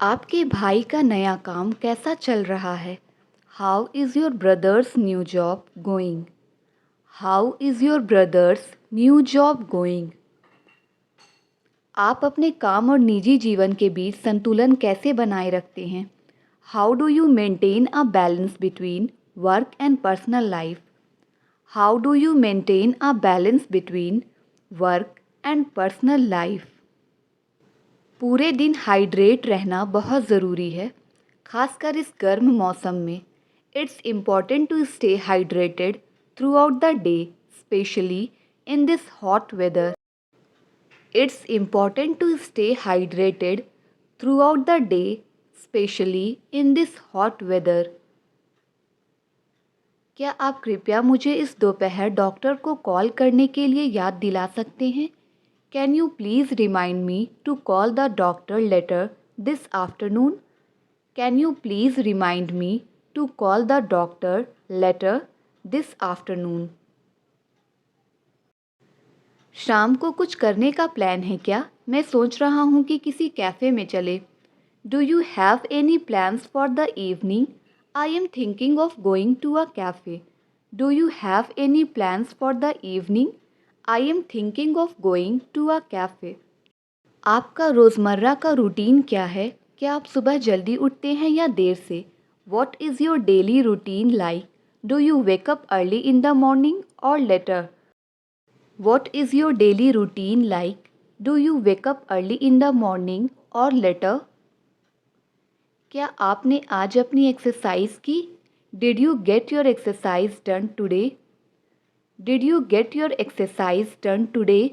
आपके भाई का नया काम कैसा चल रहा है? How is your brothers new job going? How is your brothers new job going? आप अपने काम और निजी जीवन के बीच संतुलन कैसे बनाए रखते हैं? How do you maintain a balance between work and personal life? How do you maintain a balance between work and personal life? पूरे दिन हाइड्रेट रहना बहुत ज़रूरी है, खासकर इस गर्म मौसम में। It's important to stay hydrated throughout the day, specially in this hot weather. It's important to stay hydrated throughout the day, specially in this hot weather. क्या आप कृपया मुझे इस दोपहर डॉक्टर को कॉल करने के लिए याद दिला सकते हैं? Can you please remind me to call the doctor later this afternoon? Can you please remind me to call the doctor later this afternoon? शाम को कुछ करने का प्लान है क्या? मैं सोच रहा हूँ कि किसी कैफ़े में चले। Do you have any plans for the evening? I am thinking of going to a cafe. Do you have any plans for the evening? I am thinking of going to a cafe. आपका रोज़मर्रा का routine क्या है? क्या आप सुबह जल्दी उठते हैं या देर से? What is your daily routine like? Do you wake up early in the morning or later? What is your daily routine like? Do you wake up early in the morning or later? क्या आपने आज अपनी exercise की? Did you get your exercise done today? Did you get your exercise done today?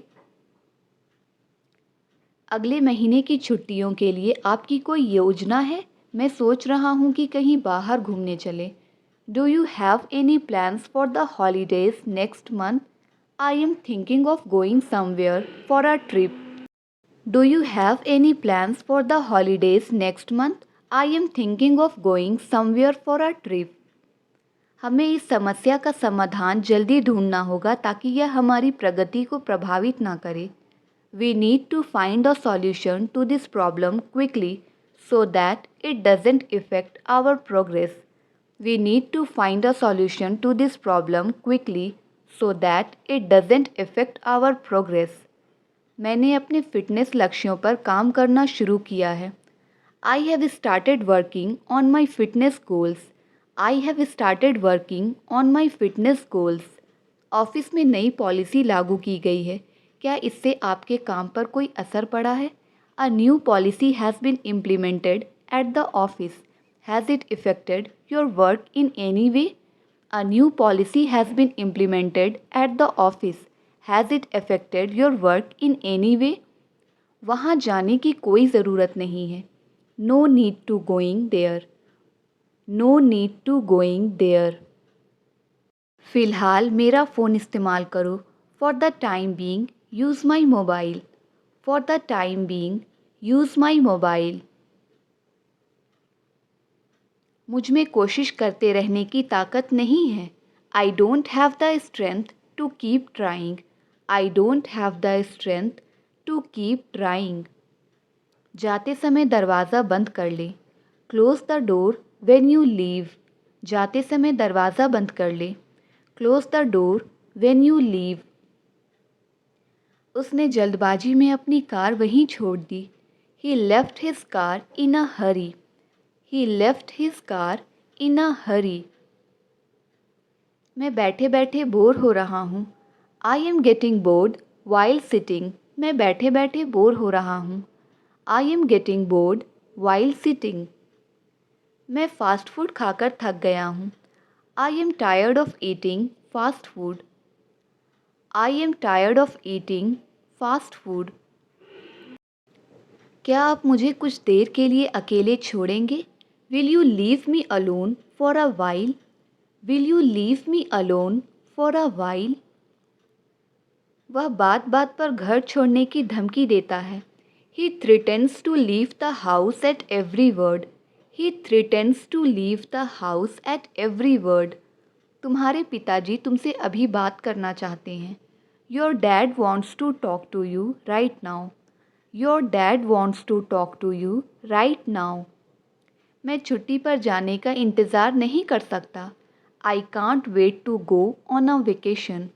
अगले महीने की छुट्टियों के लिए आपकी कोई योजना है? मैं सोच रहा हूँ कि कहीं बाहर घूमने चले। Do you have any plans for the holidays next month? I am thinking of going somewhere for a trip. Do you have any plans for the holidays next month? I am thinking of going somewhere for a trip. हमें इस समस्या का समाधान जल्दी ढूंढना होगा ताकि यह हमारी प्रगति को प्रभावित ना करे। We need to find a solution to this problem quickly so that it doesn't affect our progress. We need to find a solution to this problem quickly so that it doesn't affect our progress. मैंने अपने fitness लक्ष्यों पर काम करना शुरू किया है। I have started working on my fitness goals. I have started working on my fitness goals. Office में नई पॉलिसी लागू की गई है। क्या इससे आपके काम पर कोई असर पड़ा है? A new policy has been implemented at the office. Has it effected your work in any way? A new policy has been implemented at the office. Has it affected your work in any way? वहाँ जाने की कोई ज़रूरत नहीं है। No need to going there. No need to going there. फ़िलहाल मेरा phone इस्तेमाल करो। For the time being use my mobile. For the time being use my mobile. मुझ में कोशिश करते रहने की ताकत नहीं है। I don't have the strength to keep trying. I don't have the strength to keep trying. जाते समय दरवाज़ा बंद कर ले। Close the door when you leave. जाते समय दरवाज़ा बंद कर ले। Close the door when you leave. उसने जल्दबाजी में अपनी कार वहीं छोड़ दी। He left his car in a hurry. He left his car in a hurry. मैं बैठे बैठे बोर हो रहा हूँ। I am getting bored while sitting. मैं बैठे बैठे बोर हो रहा हूँ। I am getting bored while sitting. मैं फास्ट फूड खाकर थक गया हूँ। I am tired of eating fast food. I am tired of eating fast food. क्या आप मुझे कुछ देर के लिए अकेले छोड़ेंगे? Will you leave me alone for a while? Will you leave me alone for a while? वह बात बात पर घर छोड़ने की धमकी देता है। He threatens to leave the house at every word. He threatens to leave the house at every word. तुम्हारे पिताजी तुमसे अभी बात करना चाहते हैं। Your dad wants to talk to you right now. Your dad wants to talk to you right now. मैं छुट्टी पर जाने का इंतज़ार नहीं कर सकता। I can't wait to go on a vacation.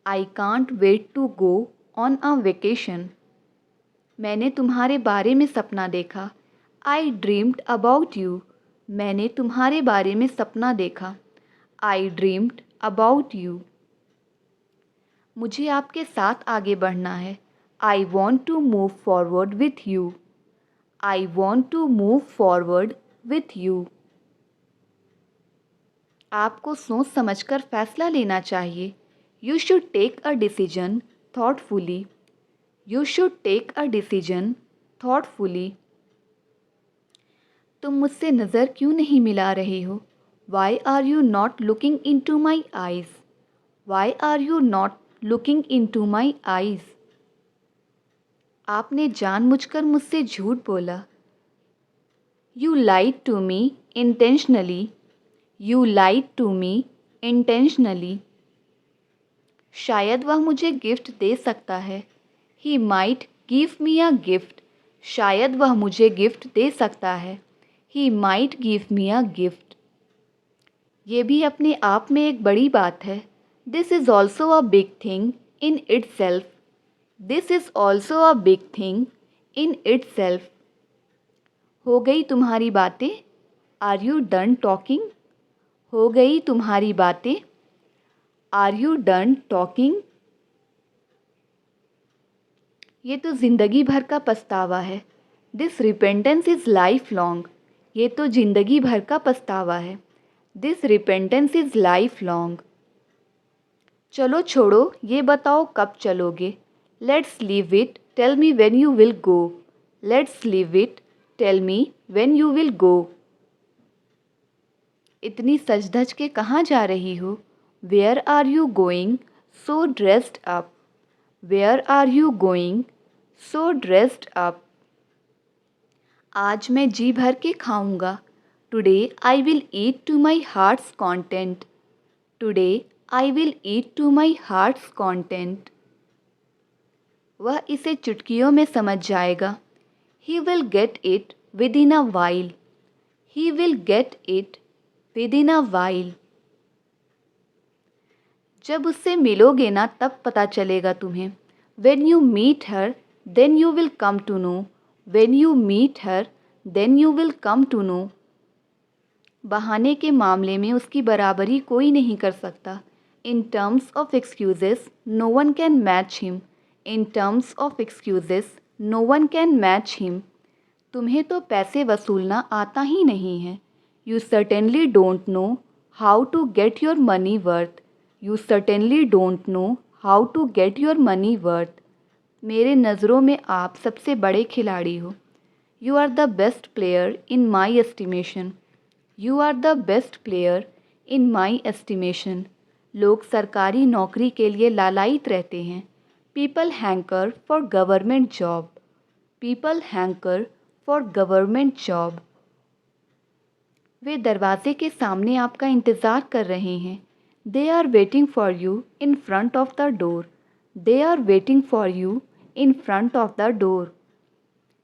I can't wait to go on a vacation. मैंने तुम्हारे बारे में सपना देखा। I dreamed about you. मैंने तुम्हारे बारे में सपना देखा। I dreamed about you. मुझे आपके साथ आगे बढ़ना है। I want to move forward with you. I want to move forward with you. आपको सोच समझकर फैसला लेना चाहिए। You should take a decision thoughtfully. You should take a decision thoughtfully. तुम मुझसे नज़र क्यों नहीं मिला रहे हो? Why are you not looking in to my eyes? Why are you not looking in to my eyes? आपने जानबूझकर मुझसे झूठ बोला। You lied to me intentionally. You lied to me intentionally. शायद वह मुझे गिफ्ट दे सकता है। He might give me a gift. शायद वह मुझे गिफ्ट दे सकता है। He might give me a gift. ये भी अपने आप में एक बड़ी बात है। This is also a big thing in itself. This is also a big thing in itself. हो गई तुम्हारी बातें? Are you done talking? हो गई तुम्हारी बातें? Are you done talking? ये तो ज़िंदगी भर का पछतावा है। This repentance is lifelong. ये तो ज़िंदगी भर का पछतावा है। This repentance is lifelong. चलो छोड़ो, ये बताओ कब चलोगे? Let's leave it, tell me when you will go. Let's leave it, tell me when you will go. इतनी सज धज के कहाँ जा रही हो? Where are you going so dressed up? Where are you going so dressed up? आज मैं जी भर के खाऊंगा। Today I will eat to my heart's content. Today I will eat to my heart's content. वह इसे चुटकियों में समझ जाएगा। He will get it within a while. He will get it within a while. जब उससे मिलोगे ना तब पता चलेगा तुम्हें। When you meet her, then you will come to know. When you meet her, then you will come to know. बहाने के मामले में उसकी बराबरी कोई नहीं कर सकता। In terms of excuses, no one can match him. In terms of excuses, no one can match him. तुम्हें तो पैसे वसूलना आता ही नहीं है। You certainly don't know how to get your money worth. You certainly don't know how to get your money worth. मेरे नज़रों में आप सबसे बड़े खिलाड़ी हो। You are the best player in my estimation. You are the best player in my estimation. लोग सरकारी नौकरी के लिए लालायित रहते हैं। People hanker for government job. People hanker for government job. वे दरवाजे के सामने आपका इंतज़ार कर रहे हैं। They are waiting for you in front of the door. They are waiting for you in front of the door.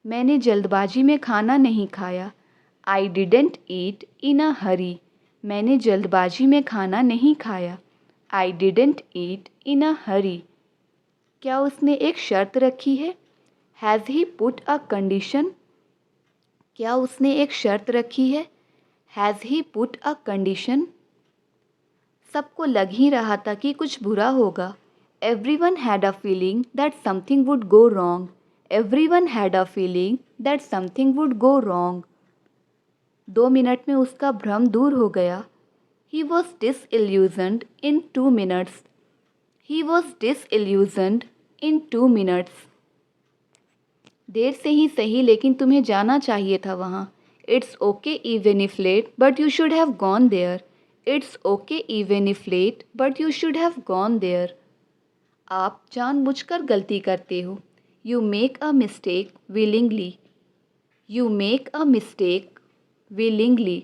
मैंने जल्दबाजी में खाना नहीं खाया। I didn't eat in a hurry. मैंने जल्दबाजी में खाना नहीं खाया। I didn't eat in a hurry. क्या उसने एक शर्त रखी है? Has he put a condition? क्या उसने एक शर्त रखी है? Has he put a condition? सबको लग ही रहा था कि कुछ बुरा होगा। Everyone had a feeling that something would go wrong. Everyone had a feeling that something would go wrong. 2 minute में उसका भ्रम दूर हो गया। He was disillusioned in 2 minutes. He was disillusioned in 2 minutes. देर से ही सही लेकिन तुम्हें जाना चाहिए था वहाँ। It's okay even if late, but you should have gone there. It's okay even if late, but you should have gone there. आप जानबूझकर गलती करते हो। You make a mistake willingly. You make a mistake willingly.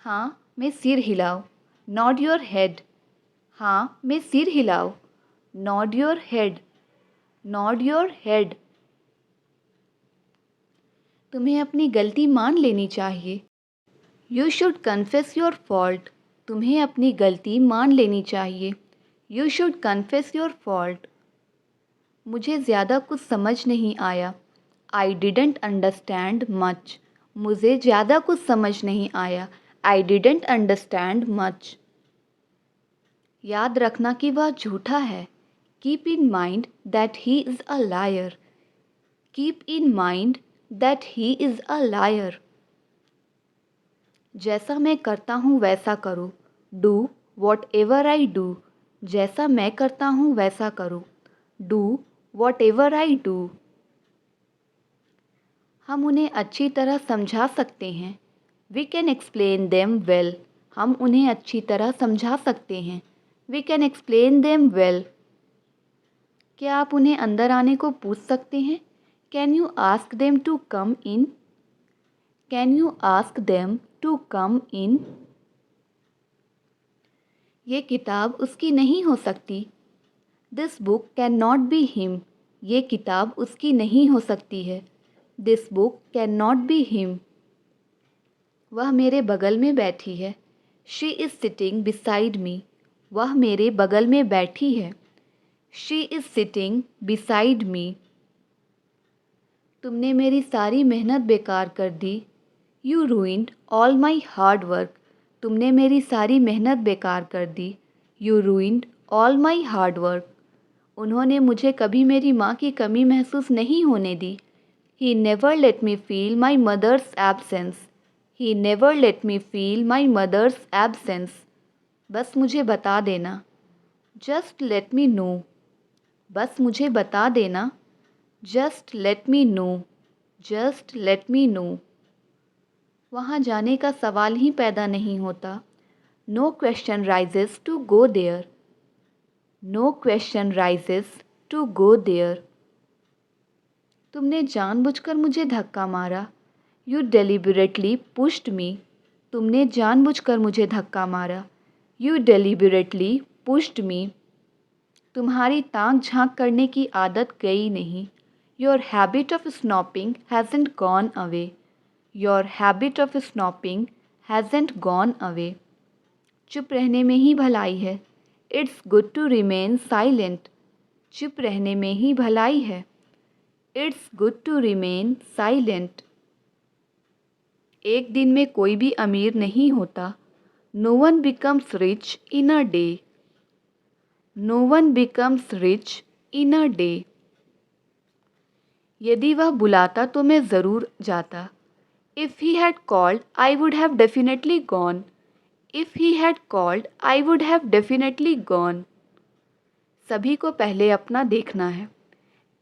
हाँ मैं सिर हिलाओ। Nod your head. हाँ मैं सिर हिलाओ। Nod your head. Nod your head. तुम्हें अपनी गलती मान लेनी चाहिए। You should confess your fault. तुम्हें अपनी गलती मान लेनी चाहिए। You should confess your fault. मुझे ज़्यादा कुछ समझ नहीं आया। I didn't understand much. मुझे ज़्यादा कुछ समझ नहीं आया। I didn't understand much. याद रखना कि वह झूठा है। Keep in mind that he is a liar. Keep in mind that he is a lawyer. जैसा मैं करता हूँ वैसा करो। Do whatever I do. जैसा मैं करता हूँ वैसा करो। Do whatever I do. हम उन्हें अच्छी तरह समझा सकते हैं। We can explain them well. हम उन्हें अच्छी तरह समझा सकते हैं। We can explain them well. क्या आप उन्हें अंदर आने को पूछ सकते हैं? Can you ask them to come in. Can you ask them to come इन। ये किताब उसकी नहीं हो सकती। This book can not be him. ये किताब उसकी नहीं हो सकती है। This book can not be him. वह मेरे बगल में बैठी है। She is sitting beside me. वह मेरे बगल में बैठी है। She is sitting beside me. तुमने मेरी सारी मेहनत बेकार कर दी। You ruined all my hard work. तुमने मेरी सारी मेहनत बेकार कर दी। You ruined all my hard work. उन्होंने मुझे कभी मेरी माँ की कमी महसूस नहीं होने दी। He never let me feel my mother's absence. He never let me feel my mother's absence. बस मुझे बता देना। Just let me know. बस मुझे बता देना। Just let me know. Just let me know. वहाँ जाने का सवाल ही पैदा नहीं होता। No question rises to go there. No question rises to go there. तुमने जानबूझकर मुझे धक्का मारा। यू डेलिबरेटली पुश्ड मी। तुमने जानबूझकर मुझे धक्का मारा। You deliberately pushed me. तुम्हारी ताक झांक करने की आदत गई नहीं। Your habit of snooping hasn't gone away. Your habit of snooping hasn't gone away. चुप रहने में ही भलाई है। It's good to remain silent. चुप रहने में ही भलाई है। It's good to remain silent. एक दिन में कोई भी अमीर नहीं होता। No one becomes rich in a day. No one becomes rich in a day. यदि वह बुलाता तो मैं ज़रूर जाता। If he had called I would have definitely gone. If he had called I would have definitely gone. सभी को पहले अपना देखना है।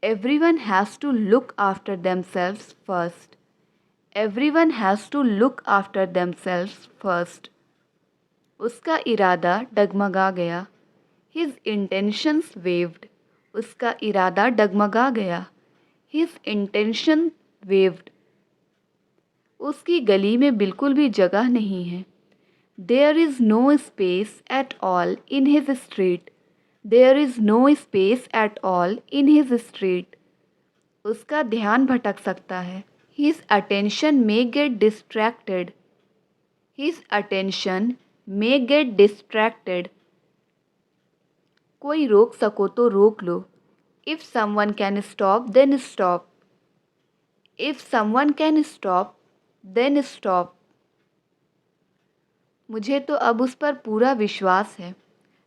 Everyone has to look after themselves first. Everyone has to look after themselves first. उसका इरादा डगमगा गया। His intentions wavered. उसका इरादा डगमगा गया। His intention wavered. उसकी गली में बिल्कुल भी जगह नहीं है। There is no space at all in his street. There is no space at all in his street. उसका ध्यान भटक सकता है। His attention may get distracted. His attention may get distracted. कोई रोक सको तो रोक लो। If someone can stop, then stop. If someone can stop, then stop. मुझे तो अब उस पर पूरा विश्वास है।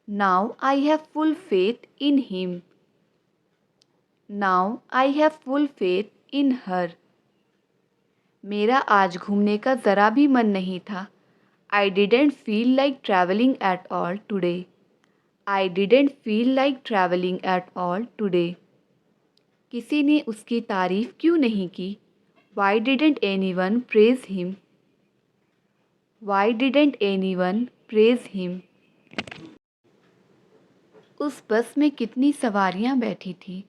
Now I have full faith in him. Now I have full faith in her. मेरा आज घूमने का ज़रा भी मन नहीं था। I didn't feel like traveling at all today. I didn't feel like traveling at all today. किसी ने उसकी तारीफ़ क्यों नहीं की? Why didn't anyone praise him? Why didn't anyone praise him? उस बस में कितनी सवारियां बैठी थी?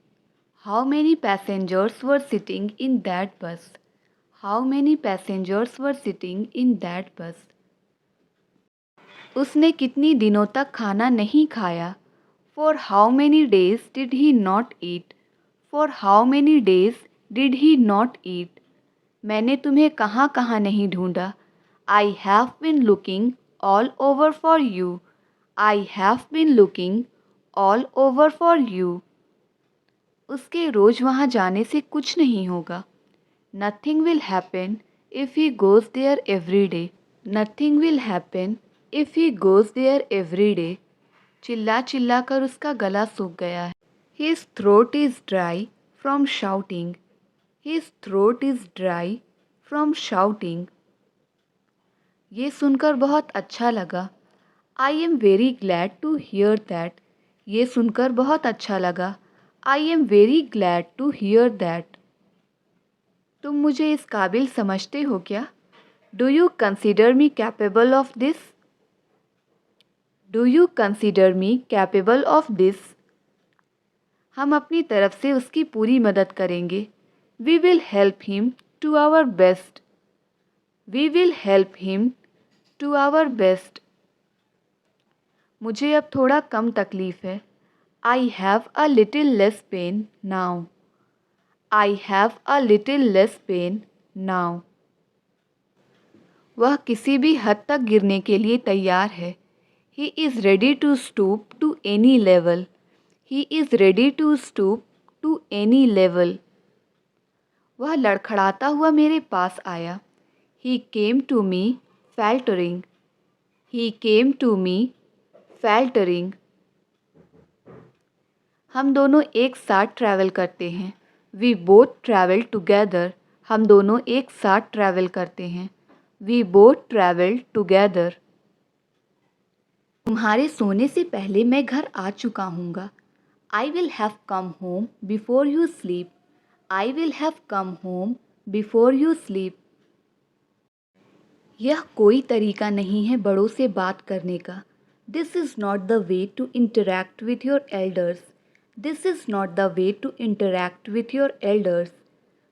How many passengers were sitting in that bus? How many passengers were sitting in that bus? उसने कितनी दिनों तक खाना नहीं खाया? For how many days did he not eat? For how many days did he not eat? मैंने तुम्हें कहाँ कहाँ नहीं ढूंढा. I have been looking all over for you. I have been looking all over for you. उसके रोज वहाँ जाने से कुछ नहीं होगा. Nothing will happen if he goes there every day. Nothing will happen if he goes there every day. चिल्ला चिल्ला कर उसका गला सूख गया है. His throat is dry from shouting. His throat is dry from shouting. ये सुनकर बहुत अच्छा लगा. I am very glad to hear that. ये सुनकर बहुत अच्छा लगा. I am very glad to hear that. तुम मुझे इस काबिल समझते हो क्या? Do you consider me capable of this? Do you consider me capable of this? हम अपनी तरफ से उसकी पूरी मदद करेंगे. We will help him to our best. We will help him to our best. मुझे अब थोड़ा कम तकलीफ़ है. I have a little less pain now. I have a little less pain now. वह किसी भी हद तक गिरने के लिए तैयार है. He is ready to stoop to any level. He is ready to stoop to any level. वह लड़खड़ाता हुआ मेरे पास आया. He came to me faltering. He came to me faltering. हम दोनों एक साथ ट्रैवल करते हैं. We both travel together. हम दोनों एक साथ ट्रैवल करते हैं. We both travel together. तुम्हारे सोने से पहले मैं घर आ चुका हूँगा. I will have come home before you sleep. I will have come home before you sleep. यह कोई तरीका नहीं है बड़ों से बात करने का. This is not the way to interact with your elders. This is not the way to interact with your elders.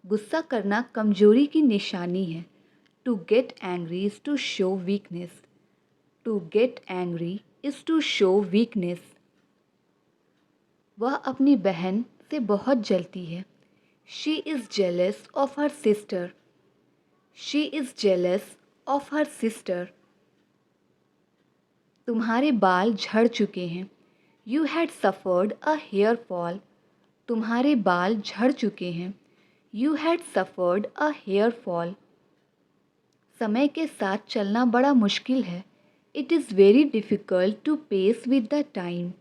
गुस्सा करना कमजोरी की निशानी है. To get angry is to show weakness. To get angry is to show weakness. वह अपनी बहन से बहुत जलती है. She is jealous of her sister. She is jealous of her sister. तुम्हारे बाल झड़ चुके हैं. You had suffered a hair fall. तुम्हारे बाल झड़ चुके हैं. You had suffered a hair fall. समय के साथ चलना बड़ा मुश्किल है. It is very difficult to pace with the time.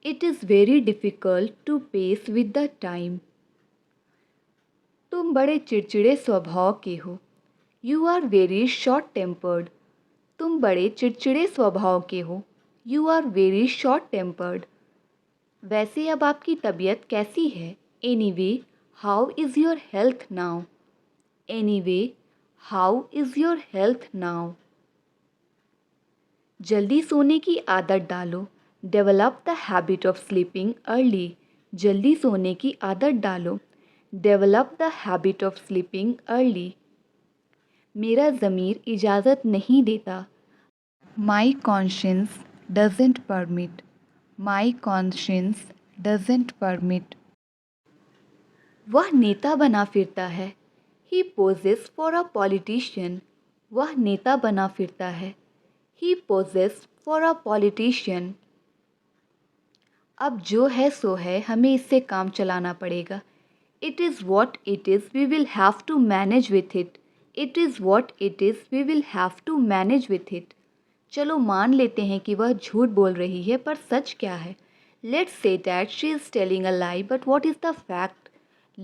It is very difficult to pace with the time. तुम बड़े चिड़चिड़े स्वभाव के हो. You are very short tempered. तुम बड़े चिड़चिड़े स्वभाव के हो. You are very short tempered. वैसे अब आपकी तबीयत कैसी है? Anyway, how is your health now? Anyway, how is your health now? जल्दी सोने की आदत डालो. Develop the habit of sleeping early. जल्दी सोने की आदत डालो. Develop the habit of sleeping early. मेरा ज़मीर इजाज़त नहीं देता. My conscience doesn't permit. My conscience doesn't permit. वह नेता बना फिरता है. He poses for a politician. वह नेता बना फिरता है. He poses for a politician. अब जो है सो है, हमें इससे काम चलाना पड़ेगा. It is what it is, we will have to manage with it. It is what it is, we will have to manage with it. चलो मान लेते हैं कि वह झूठ बोल रही है, पर सच क्या है? Let's say that she is telling a lie, but what is the fact?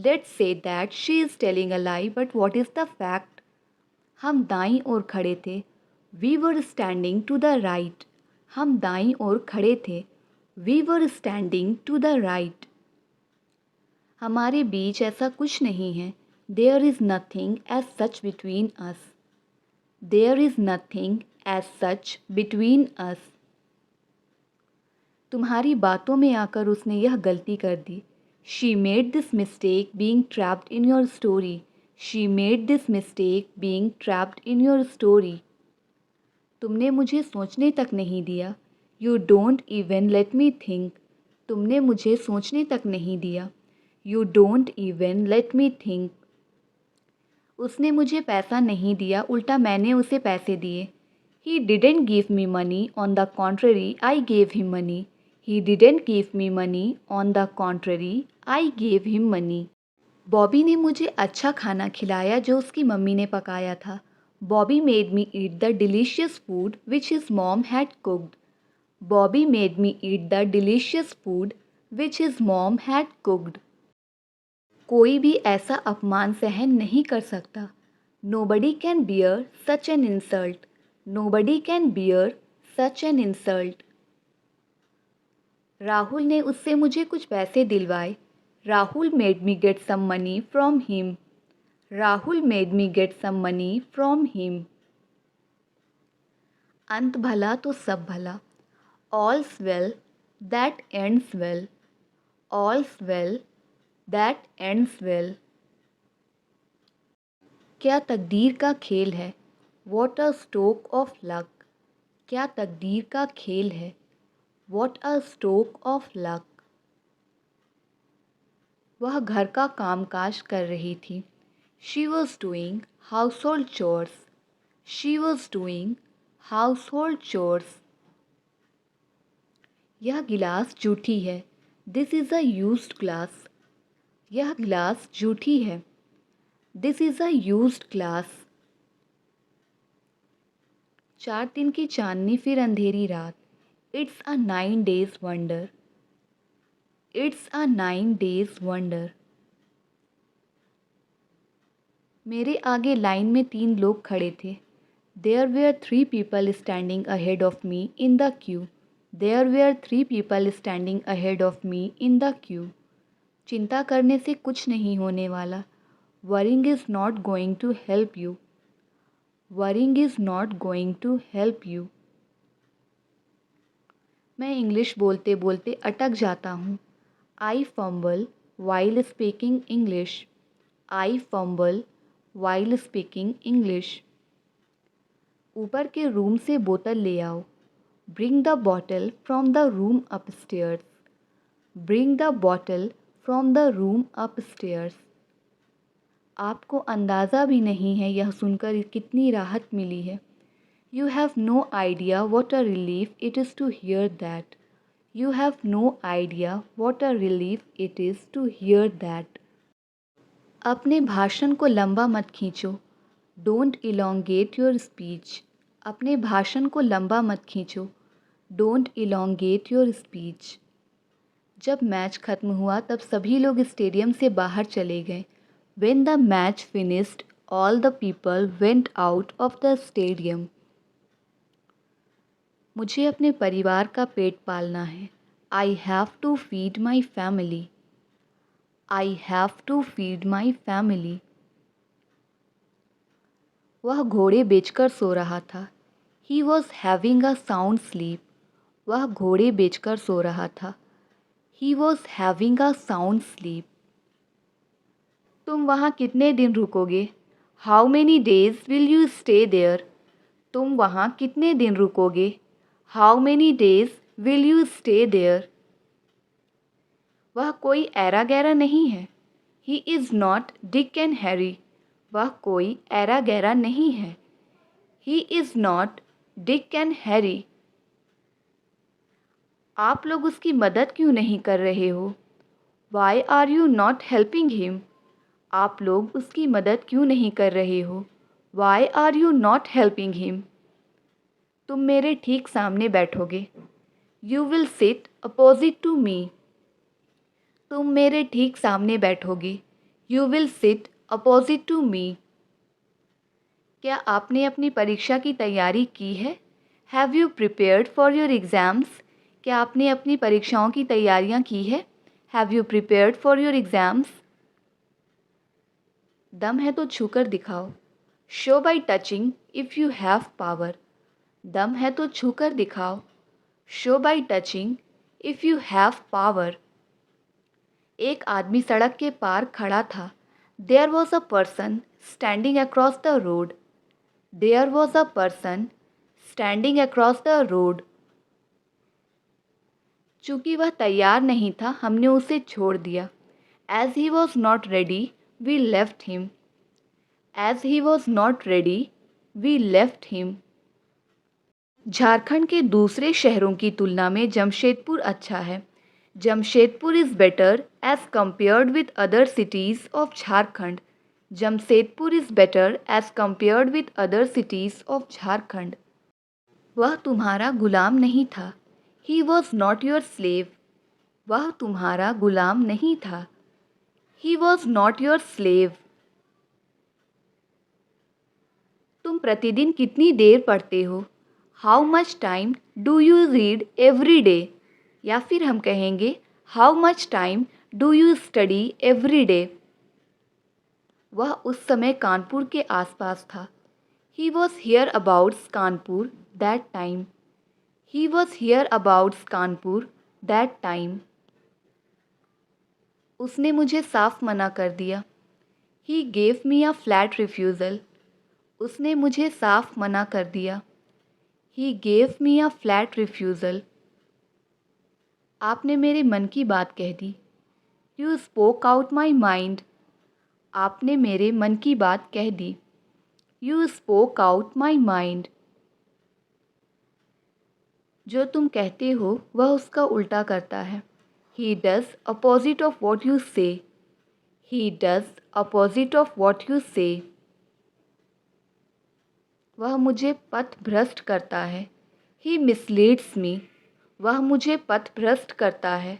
Let's say that she is telling a lie, but what is the fact? हम दाईं ओर खड़े थे. We were standing to the right. हम दाईं ओर खड़े थे. We were standing to the right. हमारे बीच ऐसा कुछ नहीं है. There is nothing as such between us. There is nothing as such between us. तुम्हारी बातों में आकर उसने यह गलती कर दी. She made this mistake being trapped in your story. She made this mistake being trapped in your story. तुमने मुझे सोचने तक नहीं दिया. You don't even let me think. तुमने मुझे सोचने तक नहीं दिया. You don't even let me think. उसने मुझे पैसा नहीं दिया, उल्टा मैंने उसे पैसे दिए. He didn't give me money, on the contrary, I gave him money. He didn't give me money, on the contrary, I gave him money. Bobby ने मुझे अच्छा खाना खिलाया जो उसकी मम्मी ने पकाया था. Bobby made me eat the delicious food which his mom had cooked. Bobby made me eat the delicious food which his mom had cooked. कोई भी ऐसा अपमान सहन नहीं कर सकता. Nobody can bear such an insult. Nobody can bear such an insult. Rahul ने उससे मुझे कुछ पैसे दिलवाए. Rahul made me get some money from him. Rahul made me get some money from him. अंत भला तो सब भला. All's well that ends well. All's well that ends well. क्या तकदीर का खेल है. What a stroke of luck. क्या तकदीर का खेल है. What a stroke of luck. वह घर का कामकाज कर रही थी. She was doing household chores. She was doing household chores. यह गिलास जूठी है. This is a used glass. यह गिलास जूठी है. This is a used glass. 4 दिन की चांदनी फिर अंधेरी रात. It's a 9 days wonder. It's a 9 days wonder. मेरे आगे लाइन में 3 लोग खड़े थे. There were 3 people standing ahead of me in the queue. There were 3 people standing ahead of me in the queue. चिंता करने से कुछ नहीं होने वाला. Worrying is not going to help you. Worrying is not going to help you. मैं English बोलते बोलते अटक जाता हूँ. I fumble while speaking English. I fumble while speaking English. ऊपर के रूम से बोतल ले आओ. Bring the bottle from the room upstairs. Bring the bottle from the room upstairs. आपको अंदाज़ा भी नहीं है यह सुनकर कितनी राहत मिली है. You have no idea what a relief it is to hear that. You have no idea what a relief it is to hear that. अपने भाषण को लंबा मत खींचो. Don't elongate your speech. अपने भाषण को लंबा मत खींचो. Don't elongate your speech. जब मैच खत्म हुआ तब सभी लोग स्टेडियम से बाहर चले गए. When the match finished, all the people went out of the stadium. मुझे अपने परिवार का पेट पालना है. I have to feed my family. I have to feed my family. वह घोड़े बेचकर सो रहा था. He was having a sound sleep. वह घोड़े बेचकर सो रहा था. He was having a sound sleep. तुम वहाँ कितने दिन रुकोगे? How many days will you stay there? तुम वहाँ कितने दिन रुकोगे? How many days will you stay there? वह कोई ऐरा गैरा नहीं है. He is not Dick and Harry. वह कोई ऐरा गैरा नहीं है. He is not Dick and Harry. आप लोग उसकी मदद क्यों नहीं कर रहे हो? Why are you not helping him? आप लोग उसकी मदद क्यों नहीं कर रहे हो? Why are you not helping him? तुम मेरे ठीक सामने बैठोगे. You will sit opposite to me. तुम मेरे ठीक सामने बैठोगे. You will sit opposite to me. क्या आपने अपनी परीक्षा की तैयारी की है? Have you prepared for your exams? क्या आपने अपनी परीक्षाओं की तैयारियां की है? Have you prepared for your exams? दम है तो छूकर दिखाओ. Show by touching if you have power. दम है तो छूकर दिखाओ. Show by touching if you have power. एक आदमी सड़क के पार खड़ा था. There was a person standing across the road. There was a person standing across the road. चूँकि वह तैयार नहीं था हमने उसे छोड़ दिया. As he was not ready, we left him. As he was not ready, we left him. Jharkhand के दूसरे शहरों की तुलना में जमशेदपुर अच्छा है. Jamshedpur is better as compared with other cities of Jharkhand. Jamshedpur is better as compared with other cities of Jharkhand. वह तुम्हारा गुलाम नहीं था. He was not your slave. वह तुम्हारा गुलाम नहीं था. He was not your slave. तुम प्रतिदिन कितनी देर पढ़ते हो. How much time do you read every day. या फिर हम कहेंगे how much time do you study every day. वह उस समय कानपुर के आसपास था. He was hereabouts Kanpur that time. He was hereabouts Kanpur that time. उसने मुझे साफ मना कर दिया. He gave me a flat refusal. उसने मुझे साफ मना कर दिया. He gave me a flat refusal. आपने मेरे मन की बात कह दी. You spoke out my mind. आपने मेरे मन की बात कह दी. You spoke out my mind. जो तुम कहते हो वह उसका उल्टा करता है. He does opposite of what you say. He does opposite of what you say. वह मुझे पथ भ्रष्ट करता है. ही मिसलीड्स मी. वह मुझे पथ भ्रष्ट करता है.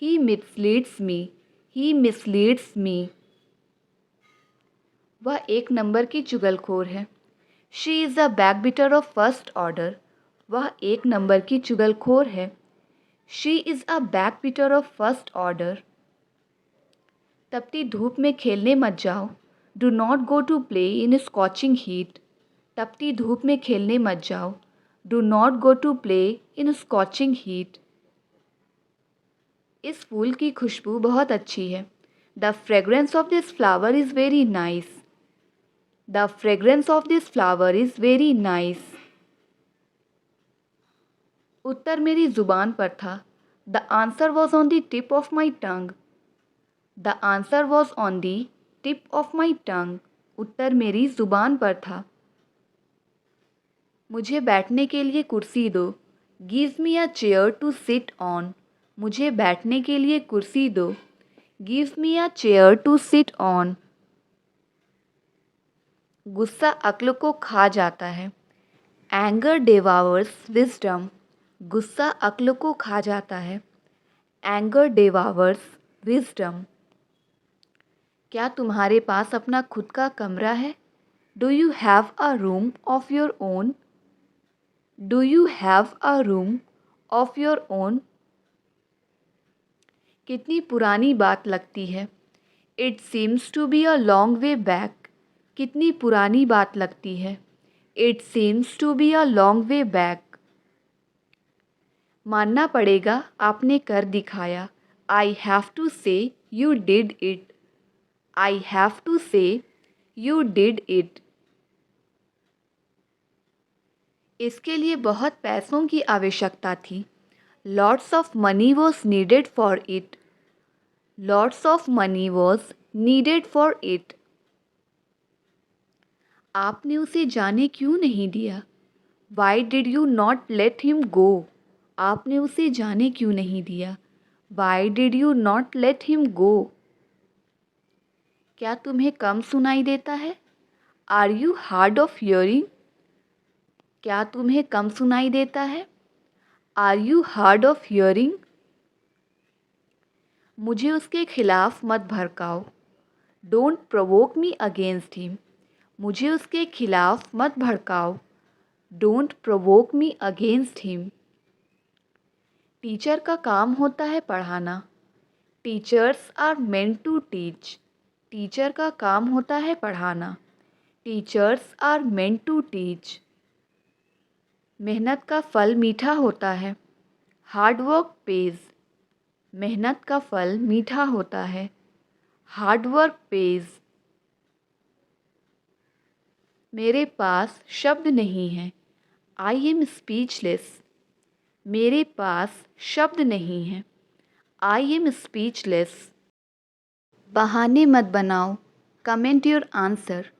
ही मिसलीड्स मी. ही मिसलीड्स मी. वह एक नंबर की चुगलखोर है. She is a backbiter of first order. वह एक नंबर की चुगलखोर है. She is a backbiter of first order. तपती धूप में खेलने मत जाओ. Do not go to play in scorching heat. तपती धूप में खेलने मत जाओ. Do not go to play in scorching heat. इस फूल की खुशबू बहुत अच्छी है. The fragrance of this flower is very nice. The fragrance of this flower is very nice. उत्तर मेरी ज़ुबान पर था. The answer was on the tip of my tongue. The answer was on the tip of my tongue. उत्तर मेरी ज़ुबान पर था. मुझे बैठने के लिए कुर्सी दो. Give me a chair to sit on. मुझे बैठने के लिए कुर्सी दो. Give me a chair to sit on. गुस्सा अक्ल को खा जाता है. Anger devours wisdom. गुस्सा अक्ल को खा जाता है. Anger devours wisdom. क्या तुम्हारे पास अपना खुद का कमरा है. Do you have a room of your own. Do you have a room of your own. कितनी पुरानी बात लगती है. It seems to be a long way back. कितनी पुरानी बात लगती है. It seems to be a long way back. मानना पड़ेगा आपने कर दिखाया. I have to say you did it. I have to say you did it. इसके लिए बहुत पैसों की आवश्यकता थी. Lots of money was needed for it. Lots of money was needed for it. आपने उसे जाने क्यों नहीं दिया. Why did you not let him go. आपने उसे जाने क्यों नहीं दिया. Why did you not let him go. क्या तुम्हें कम सुनाई देता है. Are you hard of hearing. क्या तुम्हें कम सुनाई देता है. Are you hard of hearing. मुझे उसके खिलाफ मत भड़काओ. Don't provoke me against him. मुझे उसके खिलाफ मत भड़काओ. Don't provoke me against him. Teacher का काम होता है पढ़ाना. Teachers are meant to teach. Teacher का काम होता है पढ़ाना. Teachers are meant to teach. मेहनत का फल मीठा होता है. Hard work pays. मेहनत का फल मीठा होता है. Hard work pays. मेरे पास शब्द नहीं है. I am speechless. मेरे पास शब्द नहीं है. I am speechless. बहाने मत बनाओ, कमेंट योर आंसर।